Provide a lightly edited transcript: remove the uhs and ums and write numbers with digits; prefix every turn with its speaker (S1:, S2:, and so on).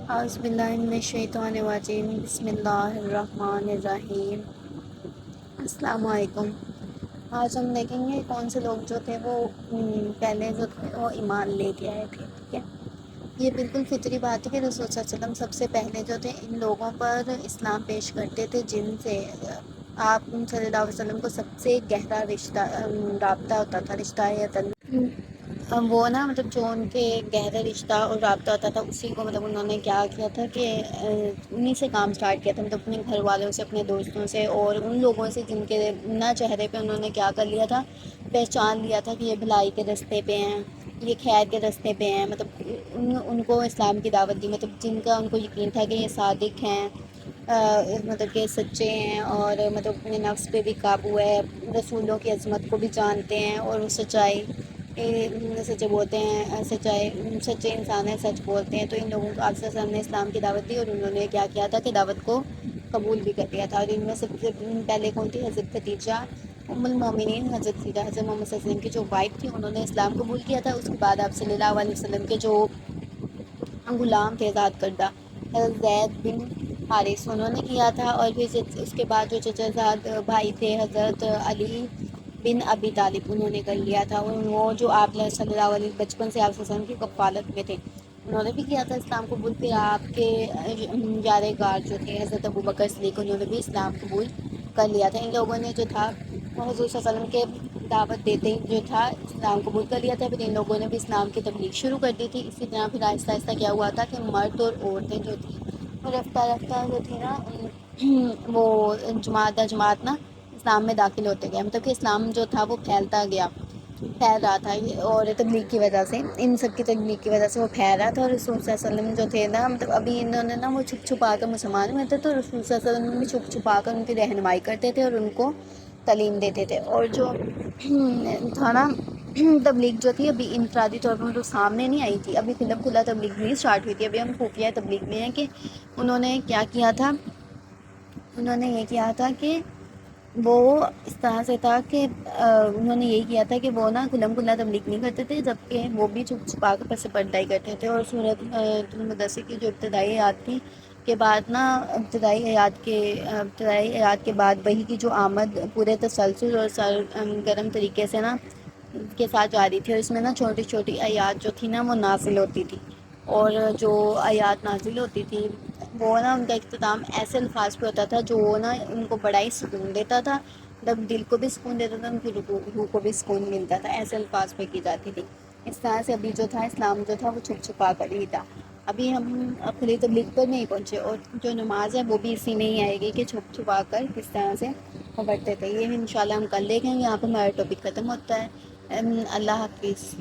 S1: اعوذ باللہ من الشیطان الرجیم، بسم اللہ الرحمن الرحیم۔ السلام علیکم۔ آج ہم دیکھیں گے کون سے لوگ جو تھے وہ پہلے جو تھے وہ ایمان لے کے آئے تھے، ٹھیک ہے۔ یہ بالکل فطری بات ہے کہ رسول صلی اللہ علیہ وسلم سب سے پہلے جو تھے ان لوگوں پر اسلام پیش کرتے تھے جن سے آپ صلی اللہ علیہ وسلم کو سب سے گہرا رابطہ ہوتا تھا، رشتہ یا وہ نا مطلب جو ان کے گہرا رشتہ اور رابطہ ہوتا تھا اسی کو مطلب انہوں نے کیا کیا تھا کہ انہی سے کام سٹارٹ کیا تھا، مطلب اپنے گھر والوں سے، اپنے دوستوں سے اور ان لوگوں سے جن کے نہ چہرے پہ انہوں نے کیا کر لیا تھا، پہچان لیا تھا کہ یہ بھلائی کے راستے پہ ہیں، یہ خیر کے راستے پہ ہیں، مطلب ان کو اسلام کی دعوت دی، مطلب جن کا ان کو یقین تھا کہ یہ صادق ہیں، مطلب کہ سچے ہیں اور مطلب اپنے نفس پہ بھی قابو ہے، رسولوں کی عظمت کو بھی جانتے ہیں اور وہ سچائی سچے بولتے ہیں، سچے انسان ہیں، سچ بولتے ہیں۔ تو ان لوگوں کو آپ صلی اللہ علیہ وسلم نے اسلام کی دعوت دی اور انہوں نے کیا کیا تھا کہ دعوت کو قبول بھی کر لیا تھا۔ اور ان میں سب سے پہلے کون تھی؟ حضرت خدیجہ ام المومنین، حضرت محمد صلی اللہ علیہ وسلم کی جو وائف تھی انہوں نے اسلام قبول کیا تھا۔ اس کے بعد آپ صلی اللہ علیہ وسلم کے جو غلام تھے آزاد کردہ، حضرت زید بن حارث انہوں نے کیا تھا، اور پھر اس کے بعد جو چچا زاد بھائی تھے حضرت علی بن ابی طالب انہوں نے کر لیا تھا، اور وہ جو آپ صلی اللہ علیہ بچپن سے آپ صلی اللہ علیہ وسلم کی کفالت میں تھے انہوں نے بھی کیا تھا اسلام قبول۔ پھر آپ کے یار غار جو تھے حضرت ابوبکر صدیق انہوں نے بھی اسلام قبول کر لیا تھا۔ ان لوگوں نے جو تھا وہ حضور صلی اللہ علیہ وسلم کے دعوت دیتے ہی جو تھا اسلام قبول کر لیا تھا۔ پھر ان لوگوں نے بھی اسلام کی تبلیغ شروع کر دی تھی۔ اسی طرح پھر آہستہ آہستہ کیا ہوا تھا کہ مرد اور عورتیں جو تھیں وہ رفتہ رفتہ جو تھی نا وہ جماعت نا اسلام میں داخل ہوتے گئے، مطلب کہ اسلام جو تھا وہ پھیل رہا تھا، اور تبلیغ کی وجہ سے، ان سب کی تبلیغ کی وجہ سے وہ پھیل رہا تھا۔ اور رسول صلی اللہ علیہ وسلم جو تھے نا مطلب ابھی انہوں نے نا وہ چھپ چھپا کر مسلمان ہوئے تھے، تو رسول صلی اللہ علیہ وسلم بھی چھپ چھپا کر ان کی رہنمائی کرتے تھے اور ان کو تعلیم دیتے تھے۔ اور جو تھا نا تبلیغ جو تھی ابھی انفرادی طور پر مطلب سامنے نہیں آئی تھی، ابھی کھلم کھلا تبلیغ نہیں اسٹارٹ ہوئی تھی، ابھی ہم خفیہ تبلیغ میں ہیں کہ انہوں نے کیا کیا تھا، انہوں نے یہ کیا تھا کہ وہ اس طرح سے تھا کہ انہوں نے یہی کیا تھا کہ وہ نا کھلم کھلا تبلیغ نہیں کرتے تھے، جبکہ وہ بھی چھپ چھپا کر پس پردہ ہی کرتے تھے۔ اور سورۃ المدثر کی جو ابتدائی آیات تھی کے بعد نا ابتدائی آیات کے بعد وحی کی جو آمد پورے تسلسل اور سرگرم طریقے سے نا کے ساتھ جاری تھی، اور اس میں نا چھوٹی چھوٹی آیات جو تھی نا وہ نازل ہوتی تھی، اور جو آیات نازل ہوتی تھی وہ نا ان کا اختتام ایسے الفاظ پہ ہوتا تھا جو نا ان کو بڑا ہی سکون دیتا تھا، مطلب دل کو بھی سکون دیتا تھا، ان کی روح کو بھی سکون ملتا تھا، ایسے الفاظ پہ کی جاتی تھی۔ اس طرح سے ابھی جو تھا اسلام جو تھا وہ چھپ چھپا کر ہی تھا، ابھی ہم کھلی تبلیغ پر نہیں پہنچے، اور جو نماز ہے وہ بھی اسی میں ہی آئے گی کہ چھپ چھپا کر کس طرح سے وہ پڑھتے تھے۔ یہ انشاءاللہ ہم کل دیکھیں گے۔ یہاں پہ ہمارا ٹاپک ختم ہوتا ہے۔ اللہ حافظ۔